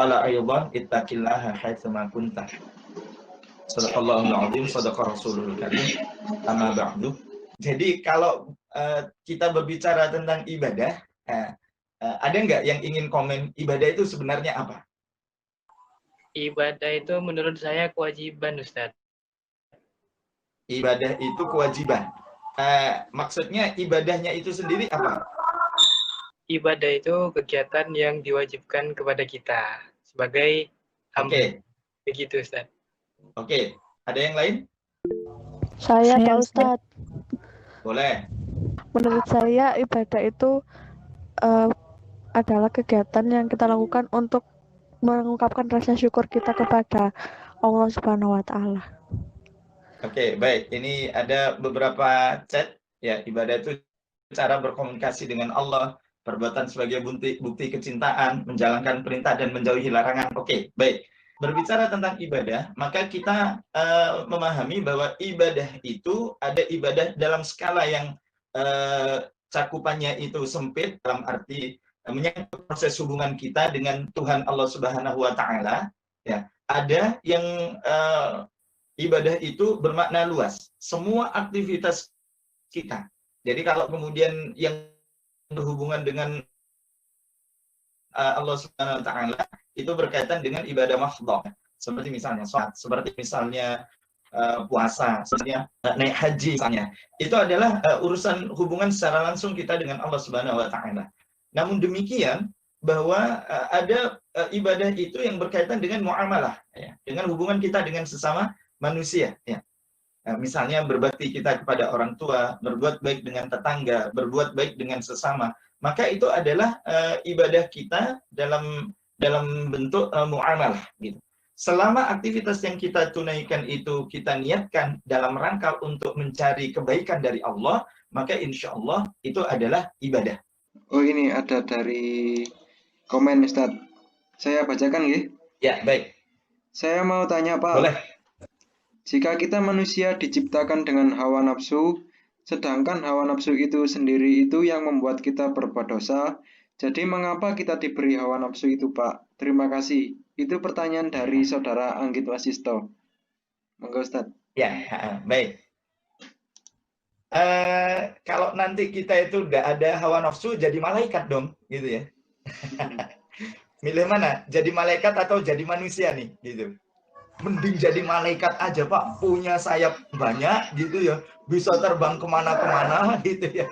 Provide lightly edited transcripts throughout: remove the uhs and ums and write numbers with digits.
qala aydan ittaqillaha haitsuma kunta. Shadaqallahul azim, shadaqa rasulul karim. Amma ba'du. Jadi kalau kita berbicara tentang ibadah, ada nggak yang ingin komen ibadah itu sebenarnya apa? Ibadah itu menurut saya kewajiban, Ustadz. Ibadah itu kewajiban. Maksudnya ibadahnya itu sendiri apa? Ibadah itu kegiatan yang diwajibkan kepada kita sebagai hamba. Begitu, Ustaz. Oke. Ada yang lain? Saya Pak Ustadz. Boleh. Menurut saya ibadah itu adalah kegiatan yang kita lakukan untuk mengungkapkan rasa syukur kita kepada Allah Subhanahu wa Ta'ala. Oke, baik. Ini ada beberapa chat ya. Ibadah itu cara berkomunikasi dengan Allah, perbuatan sebagai bukti kecintaan, menjalankan perintah dan menjauhi larangan. Oke, baik. Berbicara tentang ibadah, maka kita memahami bahwa ibadah itu ada ibadah dalam skala yang cakupannya itu sempit, dalam arti menyangkut proses hubungan kita dengan Tuhan Allah Subhanahu wa Ta'ala. Ya, ada yang ibadah itu bermakna luas, semua aktivitas kita. Jadi kalau kemudian yang berhubungan dengan Allah Subhanahu wa Ta'ala itu berkaitan dengan ibadah mahdhah, seperti misalnya sholat, seperti misalnya puasa, misalnya naik haji misalnya. Itu adalah urusan hubungan secara langsung kita dengan Allah Subhanahu wa Ta'ala. Namun demikian bahwa ada ibadah itu yang berkaitan dengan muamalah, ya, dengan hubungan kita dengan sesama manusia, ya. Misalnya berbakti kita kepada orang tua, berbuat baik dengan tetangga, berbuat baik dengan sesama, maka itu adalah ibadah kita dalam bentuk muamalah, gitu. Selama aktivitas yang kita tunaikan itu kita niatkan dalam rangka untuk mencari kebaikan dari Allah, maka insya Allah itu adalah ibadah. Oh, ini ada dari komen Ustadz. Saya bacakan ya. Ya, baik. Saya mau tanya Pak. Boleh. Jika kita manusia diciptakan dengan hawa nafsu, sedangkan hawa nafsu itu sendiri itu yang membuat kita berbuat dosa, jadi mengapa kita diberi hawa nafsu itu, Pak? Terima kasih. Itu pertanyaan dari Saudara Anggit Wasisto. Monggo, Ustadz. Ya, baik. Kalau nanti kita itu udah ada hawa nafsu, jadi malaikat dong, gitu ya. Milih mana? Jadi malaikat atau jadi manusia nih, gitu. Mending jadi malaikat aja Pak, punya sayap banyak gitu ya, bisa terbang kemana-kemana gitu ya.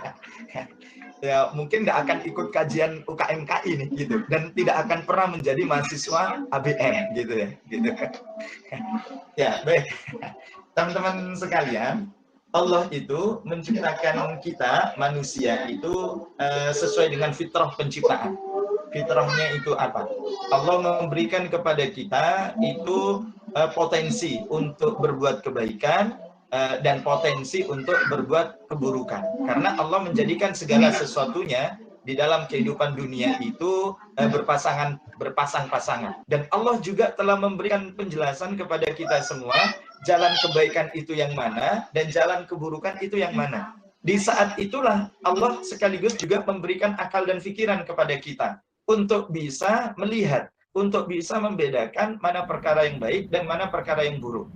Ya mungkin nggak akan ikut kajian UKMKI nih gitu, dan tidak akan pernah menjadi mahasiswa ABM gitu ya, gitu. Ya baik, teman-teman sekalian, Allah itu menciptakan kita manusia itu sesuai dengan fitrah penciptaan. Fitrahnya itu apa? Allah memberikan kepada kita itu potensi untuk berbuat kebaikan dan potensi untuk berbuat keburukan. Karena Allah menjadikan segala sesuatunya di dalam kehidupan dunia itu berpasang-pasangan. Dan Allah juga telah memberikan penjelasan kepada kita semua, jalan kebaikan itu yang mana dan jalan keburukan itu yang mana. Di saat itulah Allah sekaligus juga memberikan akal dan pikiran kepada kita untuk bisa melihat, untuk bisa membedakan mana perkara yang baik dan mana perkara yang buruk.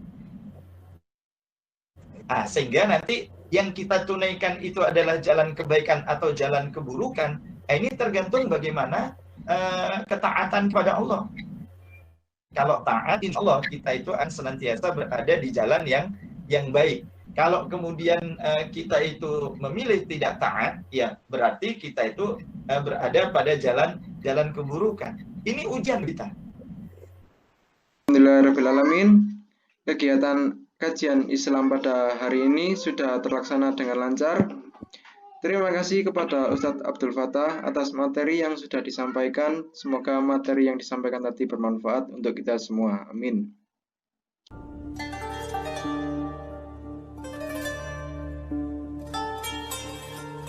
Sehingga nanti yang kita tunaikan itu adalah jalan kebaikan atau jalan keburukan. Ini tergantung bagaimana ketaatan kepada Allah. Kalau taat, insya Allah kita itu akan senantiasa berada di jalan yang baik. Kalau kemudian kita itu memilih tidak taat, ya berarti kita itu berada pada jalan keburukan. Ini ujian kita. Alhamdulillahirrahmanirrahim. Kegiatan kajian Islam pada hari ini sudah terlaksana dengan lancar. Terima kasih kepada Ustadz Abdul Fattah atas materi yang sudah disampaikan. Semoga materi yang disampaikan tadi bermanfaat untuk kita semua. Amin.